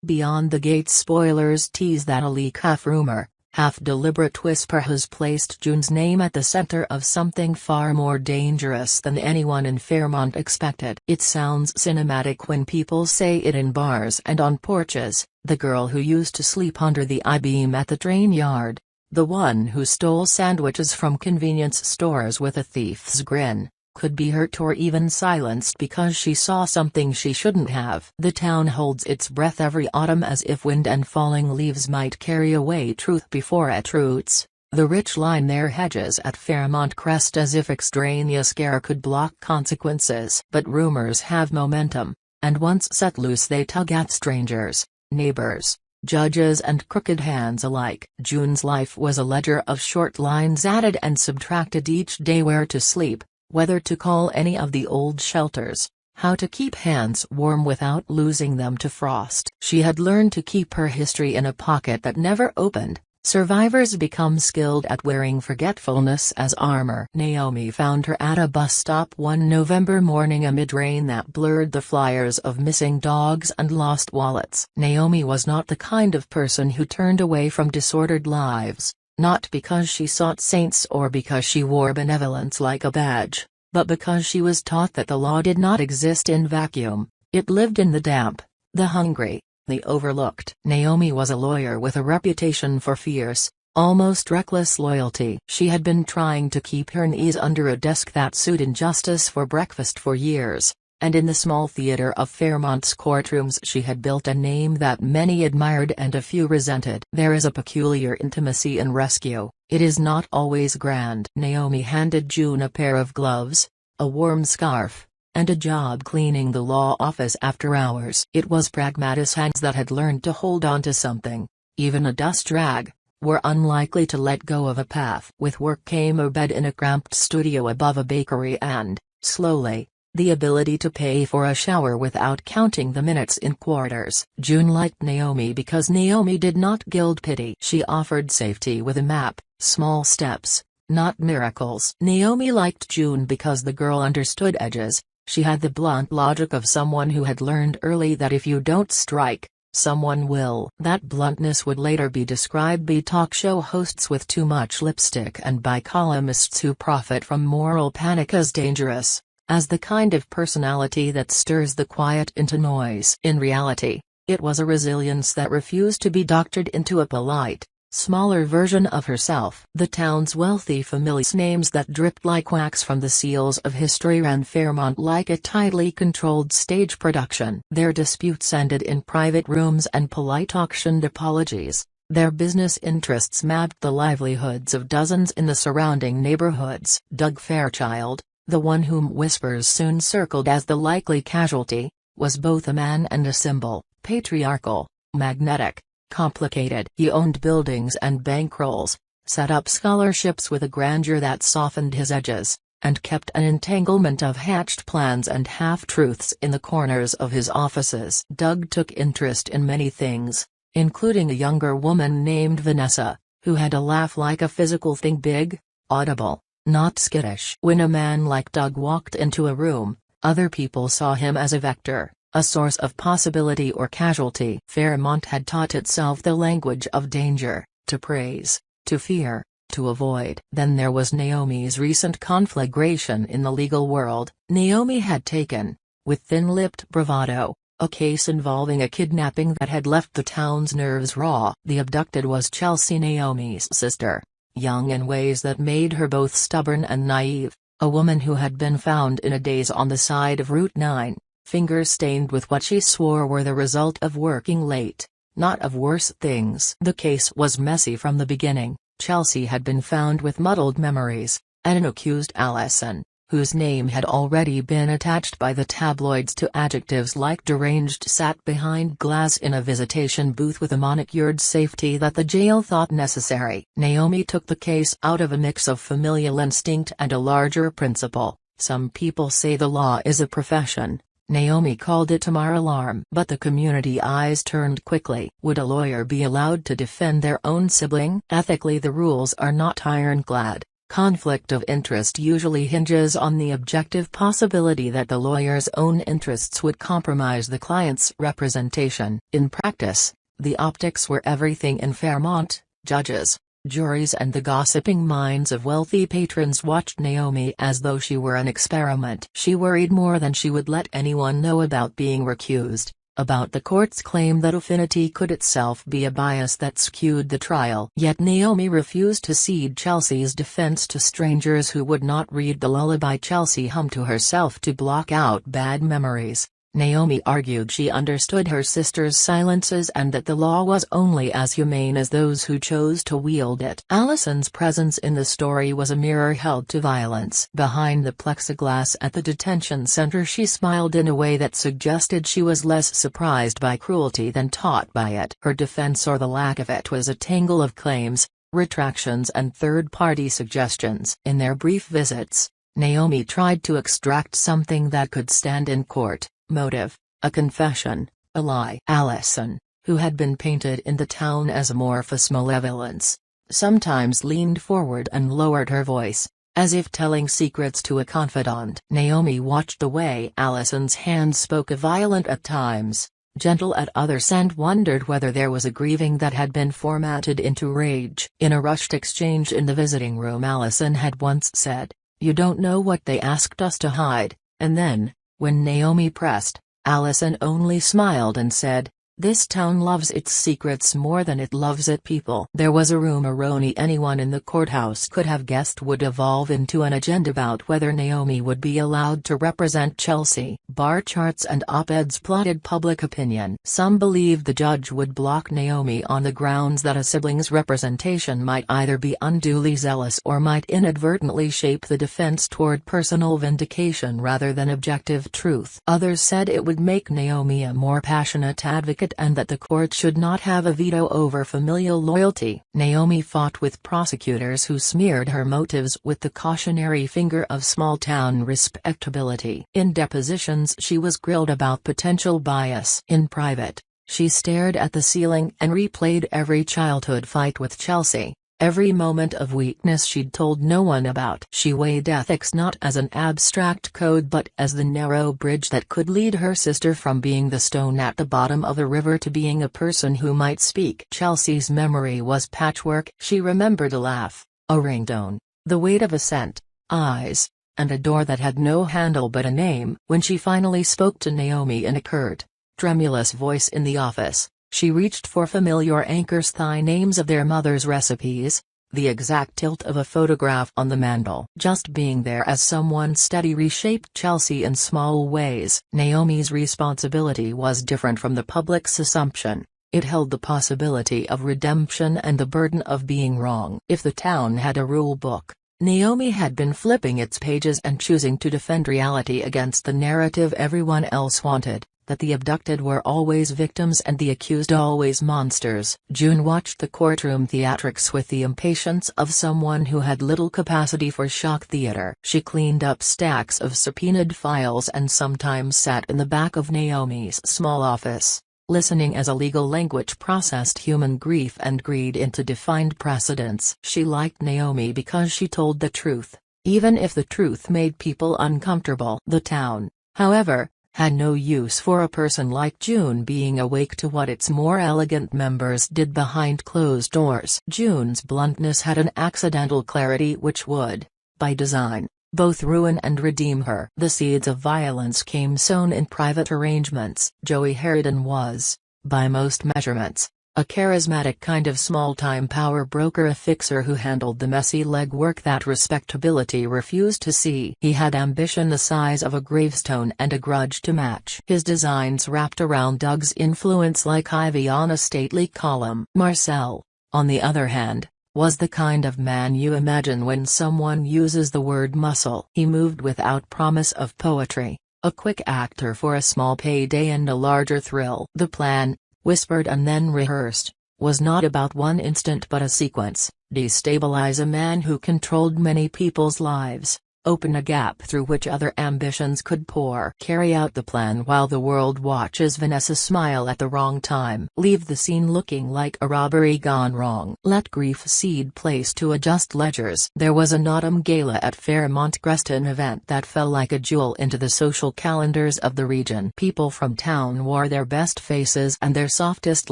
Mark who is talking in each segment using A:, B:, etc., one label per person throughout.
A: Beyond the Gates spoilers tease that a leak half-rumor, half-deliberate whisper has placed June's name at the center of something far more dangerous than anyone in Fairmont expected. It sounds cinematic when people say it in bars and on porches: the girl who used to sleep under the I-beam at the train yard, the one who stole sandwiches from convenience stores with a thief's grin, could be hurt or even silenced because she saw something she shouldn't have. The town holds its breath every autumn as if wind and falling leaves might carry away truth before it roots. The rich line their hedges at Fairmont Crest as if extraneous care could block consequences. But rumors have momentum, and once set loose they tug at strangers, neighbors, judges and crooked hands alike. June's life was a ledger of short lines added and subtracted each day: where to sleep, whether to call any of the old shelters, how to keep hands warm without losing them to frost. She had learned to keep her history in a pocket that never opened. Survivors become skilled at wearing forgetfulness as armor. Naomi found her at a bus stop one November morning amid rain that blurred the flyers of missing dogs and lost wallets. Naomi was not the kind of person who turned away from disordered lives. Not because she sought saints or because she wore benevolence like a badge, but because she was taught that the law did not exist in vacuum. It lived in the damp, the hungry, the overlooked. Naomi was a lawyer with a reputation for fierce, almost reckless loyalty. She had been trying to keep her knees under a desk that suited justice for breakfast for years, and in the small theater of Fairmont's courtrooms she had built a name that many admired and a few resented. There is a peculiar intimacy in rescue. It is not always grand. Naomi handed June a pair of gloves, a warm scarf, and a job cleaning the law office after hours. It was pragmatist hands that had learned to hold on to something, even a dust rag, were unlikely to let go of a path. With work came a bed in a cramped studio above a bakery and, slowly, the ability to pay for a shower without counting the minutes in quarters. June liked Naomi because Naomi did not gild pity. She offered safety with a map, small steps, not miracles. Naomi liked June because the girl understood edges. She had the blunt logic of someone who had learned early that if you don't strike, someone will. That bluntness would later be described by talk show hosts with too much lipstick and by columnists who profit from moral panic as dangerous, as the kind of personality that stirs the quiet into noise. In reality, it was a resilience that refused to be doctored into a polite, smaller version of herself. The town's wealthy families' names that dripped like wax from the seals of history ran Fairmont like a tightly controlled stage production. Their disputes ended in private rooms and polite auctioned apologies. Their business interests mapped the livelihoods of dozens in the surrounding neighborhoods. Doug Fairchild, the one whom whispers soon circled as the likely casualty, was both a man and a symbol: patriarchal, magnetic, complicated. He owned buildings and bankrolls, set up scholarships with a grandeur that softened his edges, and kept an entanglement of hatched plans and half-truths in the corners of his offices. Doug took interest in many things, including a younger woman named Vanessa, who had a laugh like a physical thing: big, audible, not skittish. When a man like Doug walked into a room, other people saw him as a vector, a source of possibility or casualty. Fairmont had taught itself the language of danger: to praise, to fear, to avoid. Then there was Naomi's recent conflagration in the legal world. Naomi had taken, with thin-lipped bravado, a case involving a kidnapping that had left the town's nerves raw. The abducted was Chelsea, Naomi's sister, young in ways that made her both stubborn and naive, a woman who had been found in a daze on the side of Route 9, fingers stained with what she swore were the result of working late, not of worse things. The case was messy from the beginning. Chelsea had been found with muddled memories, and an accused Allison, whose name had already been attached by the tabloids to adjectives like deranged, sat behind glass in a visitation booth with a manicured safety that the jail thought necessary. Naomi took the case out of a mix of familial instinct and a larger principle. Some people say the law is a profession. Naomi called it a mar-alarm. But the community eyes turned quickly. Would a lawyer be allowed to defend their own sibling? Ethically, the rules are not ironclad. Conflict of interest usually hinges on the objective possibility that the lawyer's own interests would compromise the client's representation. In practice, the optics were everything in Fairmont. Judges, juries and the gossiping minds of wealthy patrons watched Naomi as though she were an experiment. She worried more than she would let anyone know about being recused, about the court's claim that affinity could itself be a bias that skewed the trial. Yet Naomi refused to cede Chelsea's defense to strangers who would not read the lullaby Chelsea hummed to herself to block out bad memories. Naomi argued she understood her sister's silences and that the law was only as humane as those who chose to wield it. Allison's presence in the story was a mirror held to violence. Behind the plexiglass at the detention center she smiled in a way that suggested she was less surprised by cruelty than taught by it. Her defense or the lack of it was a tangle of claims, retractions and third-party suggestions. In their brief visits, Naomi tried to extract something that could stand in court. Motive, a confession, a lie. Allison, who had been painted in the town as amorphous malevolence, sometimes leaned forward and lowered her voice, as if telling secrets to a confidant. Naomi watched the way Allison's hand spoke, violent at times, gentle at others, and wondered whether there was a grieving that had been formatted into rage. In a rushed exchange in the visiting room, Allison had once said, "You don't know what they asked us to hide," and then, when Naomi pressed, Allison only smiled and said, "This town loves its secrets more than it loves its people." There was a rumor anyone in the courthouse could have guessed would evolve into an agenda about whether Naomi would be allowed to represent Chelsea. Bar charts and op-eds plotted public opinion. Some believed the judge would block Naomi on the grounds that a sibling's representation might either be unduly zealous or might inadvertently shape the defense toward personal vindication rather than objective truth. Others said it would make Naomi a more passionate advocate and that the court should not have a veto over familial loyalty. Naomi fought with prosecutors who smeared her motives with the cautionary finger of small-town respectability. In depositions she was grilled about potential bias. In private, she stared at the ceiling and replayed every childhood fight with Chelsea, every moment of weakness she'd told no one about. She weighed ethics not as an abstract code but as the narrow bridge that could lead her sister from being the stone at the bottom of the river to being a person who might speak. Chelsea's memory was patchwork. She remembered a laugh, a ringtone, the weight of a scent, eyes, and a door that had no handle but a name. When she finally spoke to Naomi in a curt, tremulous voice in the office, she reached for familiar anchors, thigh names of their mother's recipes, the exact tilt of a photograph on the mantel. Just being there as someone steady reshaped Chelsea in small ways. Naomi's responsibility was different from the public's assumption. It held the possibility of redemption and the burden of being wrong. If the town had a rule book, Naomi had been flipping its pages and choosing to defend reality against the narrative everyone else wanted, that the abducted were always victims and the accused always monsters. June watched the courtroom theatrics with the impatience of someone who had little capacity for shock theater. She cleaned up stacks of subpoenaed files and sometimes sat in the back of Naomi's small office, listening as a legal language processed human grief and greed into defined precedents. She liked Naomi because she told the truth, even if the truth made people uncomfortable. The town, however, had no use for a person like June being awake to what its more elegant members did behind closed doors. June's bluntness had an accidental clarity which would, by design, both ruin and redeem her. The seeds of violence came sown in private arrangements. Joey Harridan was, by most measurements, a charismatic kind of small-time power broker, a fixer who handled the messy legwork that respectability refused to see. He had ambition the size of a gravestone and a grudge to match. His designs wrapped around Doug's influence like ivy on a stately column. Marcel, on the other hand, was the kind of man you imagine when someone uses the word muscle. He moved without promise of poetry, a quick actor for a small payday and a larger thrill. The plan, whispered and then rehearsed, was not about one instant but a sequence. Destabilize a man who controlled many people's lives, Open a gap through which other ambitions could pour. Carry out the plan while the world watches. Vanessa smile at the wrong time. Leave the scene looking like a robbery gone wrong. Let grief cede place to adjust ledgers. There was an autumn gala at Fairmont, an event that fell like a jewel into the social calendars of the region. People from town wore their best faces and their softest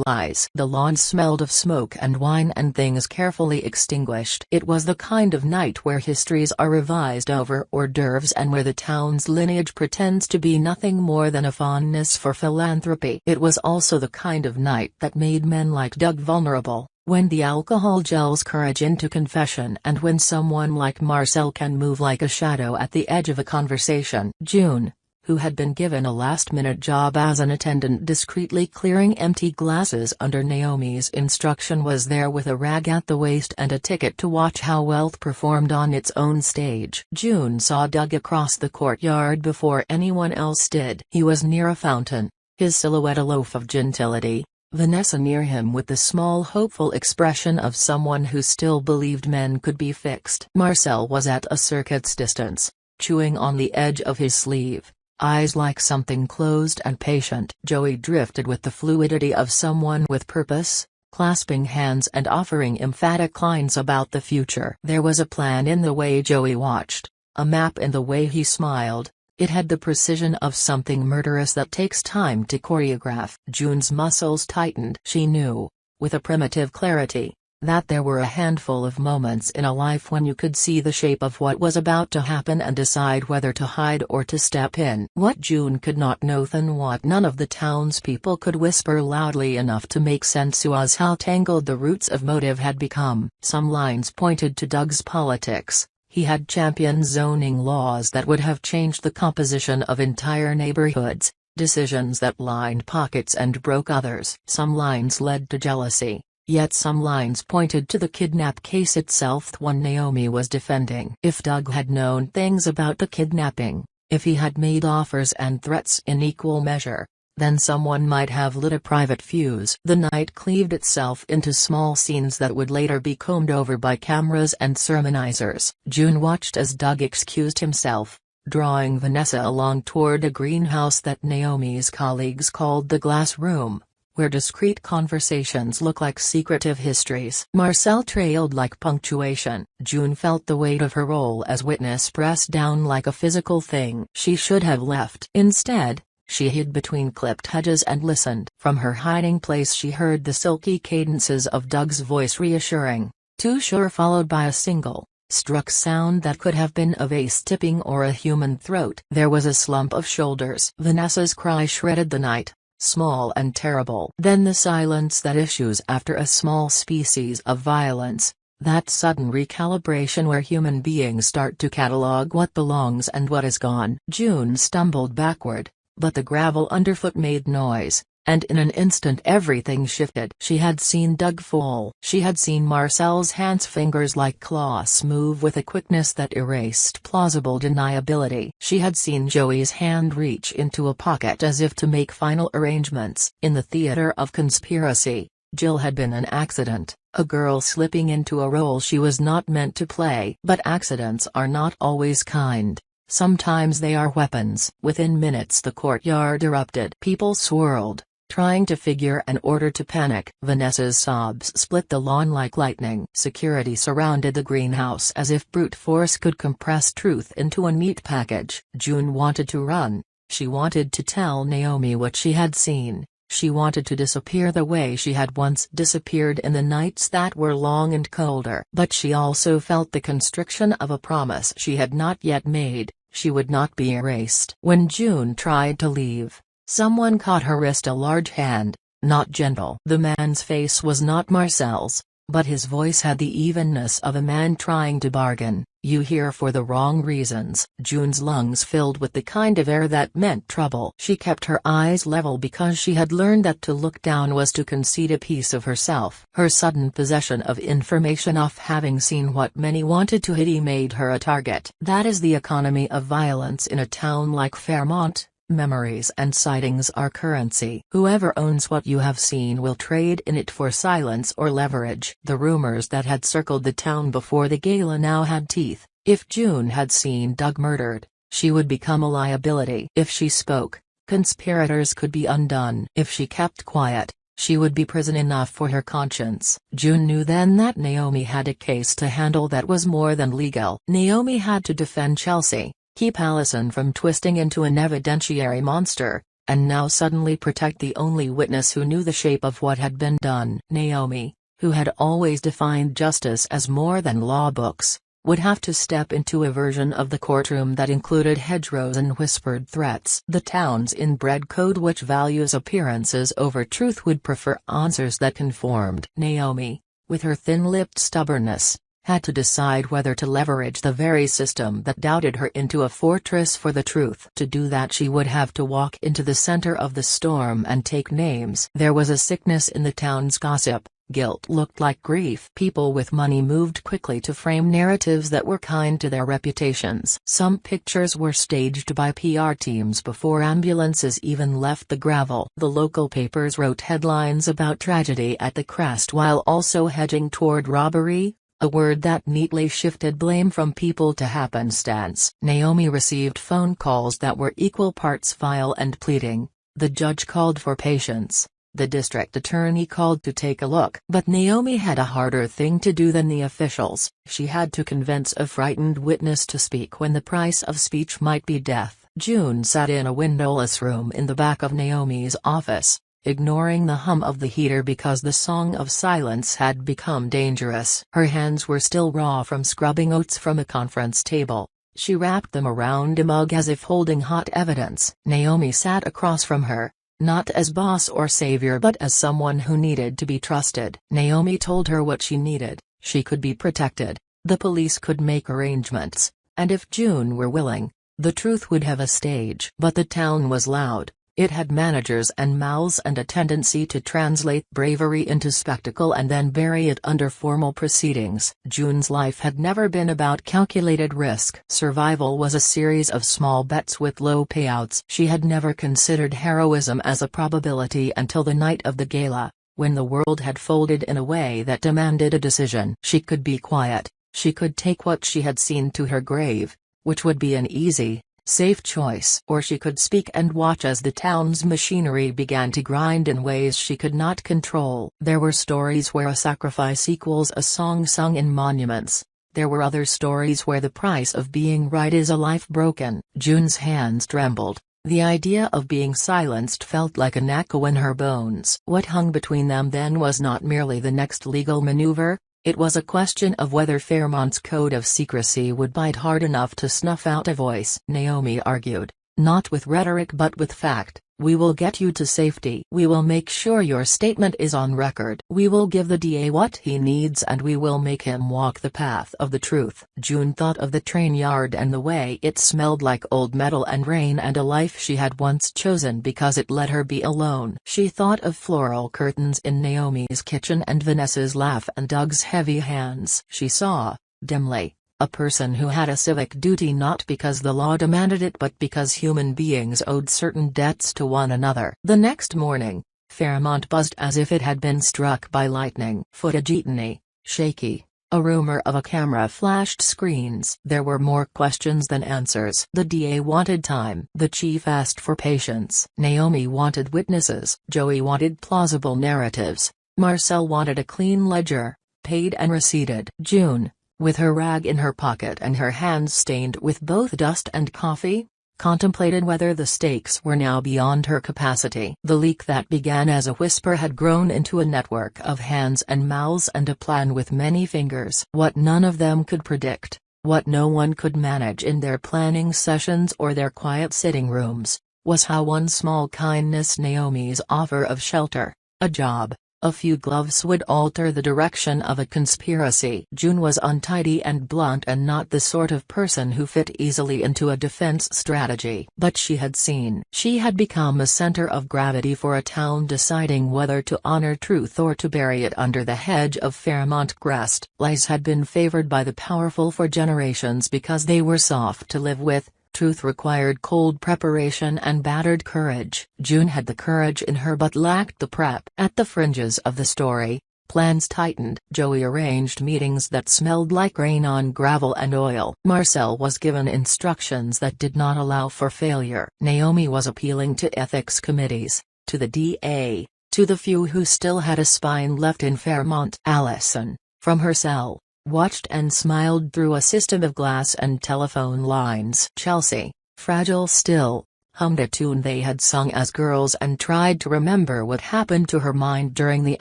A: lies. The lawn smelled of smoke and wine and things carefully extinguished. It was the kind of night where histories are revised over hors d'oeuvres and where the town's lineage pretends to be nothing more than a fondness for philanthropy. It was also the kind of night that made men like Doug vulnerable, when the alcohol gels courage into confession and when someone like Marcel can move like a shadow at the edge of a conversation. June, who had been given a last-minute job as an attendant discreetly clearing empty glasses under Naomi's instruction, was there with a rag at the waist and a ticket to watch how wealth performed on its own stage. June saw Doug across the courtyard before anyone else did. He was near a fountain, his silhouette a loaf of gentility, Vanessa near him with the small hopeful expression of someone who still believed men could be fixed. Marcel was at a circuit's distance, chewing on the edge of his sleeve, eyes like something closed and patient. Joey drifted with the fluidity of someone with purpose, clasping hands and offering emphatic lines about the future. There was a plan in the way Joey watched, a map in the way he smiled. It had the precision of something murderous that takes time to choreograph. June's muscles tightened. She knew, with a primitive clarity, that there were a handful of moments in a life when you could see the shape of what was about to happen and decide whether to hide or to step in. What June could not know, and what none of the townspeople could whisper loudly enough to make sense, was how tangled the roots of motive had become. Some lines pointed to Doug's politics. He had championed zoning laws that would have changed the composition of entire neighborhoods, decisions that lined pockets and broke others. Some lines led to jealousy. Yet some lines pointed to the kidnap case itself, the one Naomi was defending. If Doug had known things about the kidnapping, if he had made offers and threats in equal measure, then someone might have lit a private fuse. The night cleaved itself into small scenes that would later be combed over by cameras and sermonizers. June watched as Doug excused himself, drawing Vanessa along toward a greenhouse that Naomi's colleagues called the glass room, where discreet conversations look like secretive histories. Marcel trailed like punctuation. June felt the weight of her role as witness press down like a physical thing. She should have left. Instead, she hid between clipped hedges and listened. From her hiding place she heard the silky cadences of Doug's voice, reassuring, too sure, followed by a single, struck sound that could have been a vase tipping or a human throat. There was a slump of shoulders. Vanessa's cry shredded the night, small and terrible. Then the silence that issues after a small species of violence, that sudden recalibration where human beings start to catalog what belongs and what is gone. June stumbled backward, but the gravel underfoot made noise, and in an instant everything shifted. She had seen Doug fall. She had seen Marcel's hands, fingers like claws, move with a quickness that erased plausible deniability. She had seen Joey's hand reach into a pocket as if to make final arrangements. In the theater of conspiracy, Jill had been an accident, a girl slipping into a role she was not meant to play. But accidents are not always kind. Sometimes they are weapons. Within minutes the courtyard erupted. People swirled, trying to figure an order to panic. Vanessa's sobs split the lawn like lightning. Security surrounded the greenhouse as if brute force could compress truth into a neat package. June wanted to run. She wanted to tell Naomi what she had seen. She wanted to disappear the way she had once disappeared in the nights that were long and colder. But she also felt the constriction of a promise she had not yet made. She would not be erased. When June tried to leave, someone caught her wrist, a large hand, not gentle. The man's face was not Marcel's, but his voice had the evenness of a man trying to bargain. "You here for the wrong reasons." June's lungs filled with the kind of air that meant trouble. She kept her eyes level because she had learned that to look down was to concede a piece of herself. Her sudden possession of information, of having seen what many wanted to hide, made her a target. That is the economy of violence in a town like Fairmont. Memories and sightings are currency. Whoever owns what you have seen will trade in it for silence or leverage. The rumors that had circled the town before the gala now had teeth. If June had seen Doug murdered, she would become a liability. If she spoke, conspirators could be undone. If she kept quiet, she would be prison enough for her conscience. June knew then that Naomi had a case to handle that was more than legal. Naomi had to defend Chelsea, keep Allison from twisting into an evidentiary monster, and now suddenly protect the only witness who knew the shape of what had been done. Naomi, who had always defined justice as more than law books, would have to step into a version of the courtroom that included hedgerows and whispered threats. The town's inbred code, which values appearances over truth, would prefer answers that conformed. Naomi, with her thin-lipped stubbornness, had to decide whether to leverage the very system that doubted her into a fortress for the truth. To do that, she would have to walk into the center of the storm and take names. There was a sickness in the town's gossip. Guilt looked like grief. People with money moved quickly to frame narratives that were kind to their reputations. Some pictures were staged by PR teams before ambulances even left the gravel. The local papers wrote headlines about tragedy at the crest while also hedging toward robbery, a word that neatly shifted blame from people to happenstance. Naomi received phone calls that were equal parts vile and pleading. The judge called for patience. The district attorney called to take a look. But Naomi had a harder thing to do than the officials. She had to convince a frightened witness to speak when the price of speech might be death. June sat in a windowless room in the back of Naomi's office, ignoring the hum of the heater because the song of silence had become dangerous. Her hands were still raw from scrubbing oats from a conference table. She wrapped them around a mug as if holding hot evidence. Naomi sat across from her, not as boss or savior but as someone who needed to be trusted. Naomi told her what she needed. She could be protected, the police could make arrangements, and if June were willing, the truth would have a stage. But the town was loud. It had managers and mouths and a tendency to translate bravery into spectacle and then bury it under formal proceedings. June's life had never been about calculated risk. Survival was a series of small bets with low payouts. She had never considered heroism as a probability until the night of the gala, when the world had folded in a way that demanded a decision. She could be quiet, she could take what she had seen to her grave, which would be an easy, safe choice. Or she could speak and watch as the town's machinery began to grind in ways she could not control. There were stories where a sacrifice equals a song sung in monuments. There were other stories where the price of being right is a life broken. June's hands trembled. The idea of being silenced felt like an echo in her bones. What hung between them then was not merely the next legal maneuver. It was a question of whether Fairmont's code of secrecy would bite hard enough to snuff out a voice. Naomi argued, not with rhetoric but with fact. We will get you to safety. We will make sure your statement is on record. We will give the DA what he needs and we will make him walk the path of the truth. June thought of the train yard and the way it smelled like old metal and rain and a life she had once chosen because it let her be alone. She thought of floral curtains in Naomi's kitchen and Vanessa's laugh and Doug's heavy hands. She saw, dimly, a person who had a civic duty not because the law demanded it but because human beings owed certain debts to one another. The next morning, Fairmont buzzed as if it had been struck by lightning. Footage eaten, shaky, a rumor of a camera flashed screens. There were more questions than answers. The DA wanted time. The chief asked for patience. Naomi wanted witnesses. Joey wanted plausible narratives. Marcel wanted a clean ledger, paid and receipted. June, with her rag in her pocket and her hands stained with both dust and coffee, contemplated whether the stakes were now beyond her capacity. The leak that began as a whisper had grown into a network of hands and mouths and a plan with many fingers. What none of them could predict, what no one could manage in their planning sessions or their quiet sitting rooms, was how one small kindness, Naomi's offer of shelter, a job, a few gloves, would alter the direction of a conspiracy. June was untidy and blunt and not the sort of person who fit easily into a defense strategy. But she had seen. She had become a center of gravity for a town deciding whether to honor truth or to bury it under the hedge of Fairmont grass. Lies had been favored by the powerful for generations because they were soft to live with. Truth required cold preparation and battered courage. June had the courage in her but lacked the prep. At the fringes of the story, Plans tightened. Joey arranged meetings that smelled like rain on gravel and oil. Marcel was given instructions that did not allow for failure. Naomi was appealing to ethics committees, to the DA, to the few who still had a spine left in Fairmont. Allison, from her cell, watched and smiled through a system of glass and telephone lines. Chelsea, fragile still, hummed a tune they had sung as girls and tried to remember what happened to her mind during the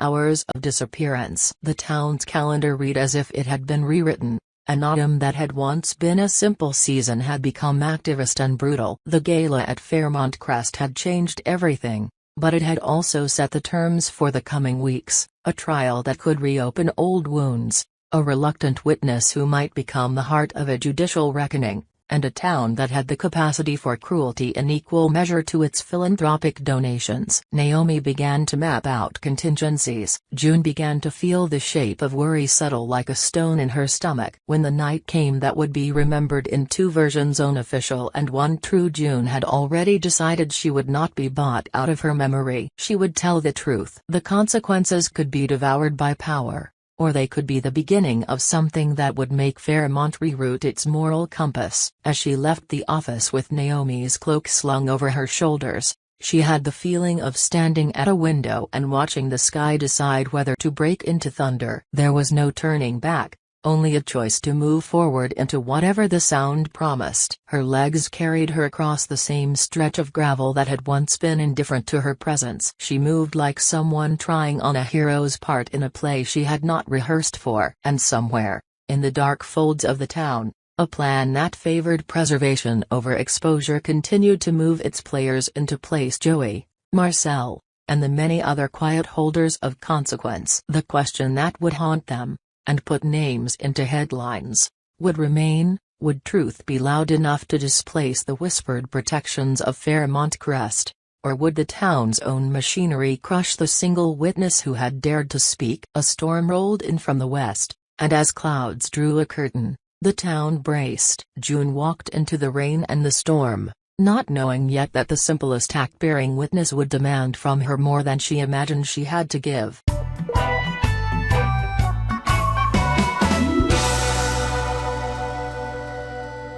A: hours of disappearance. The town's calendar read as if it had been rewritten. An autumn that had once been a simple season had become activist and brutal. The gala at Fairmont Crest had changed everything, but it had also set the terms for the coming weeks, a trial that could reopen old wounds, a reluctant witness who might become the heart of a judicial reckoning, and a town that had the capacity for cruelty in equal measure to its philanthropic donations. Naomi began to map out contingencies. June began to feel the shape of worry settle like a stone in her stomach. When the night came that would be remembered in two versions, one official and one true, June had already decided she would not be bought out of her memory. She would tell the truth. The consequences could be devoured by power, or they could be the beginning of something that would make Fairmont reroute its moral compass. As she left the office with Naomi's cloak slung over her shoulders, she had the feeling of standing at a window and watching the sky decide whether to break into thunder. There was no turning back, only a choice to move forward into whatever the sound promised. Her legs carried her across the same stretch of gravel that had once been indifferent to her presence. She moved like someone trying on a hero's part in a play she had not rehearsed for. And somewhere, in the dark folds of the town, a plan that favored preservation over exposure continued to move its players into place: Joey, Marcel, and the many other quiet holders of consequence. The question that would haunt them, and put names into headlines, would remain: would truth be loud enough to displace the whispered protections of Fairmont Crest, or would the town's own machinery crush the single witness who had dared to speak? A storm rolled in from the west, and as clouds drew a curtain, the town braced. June walked into the rain and the storm, not knowing yet that the simplest act bearing witness would demand from her more than she imagined she had to give.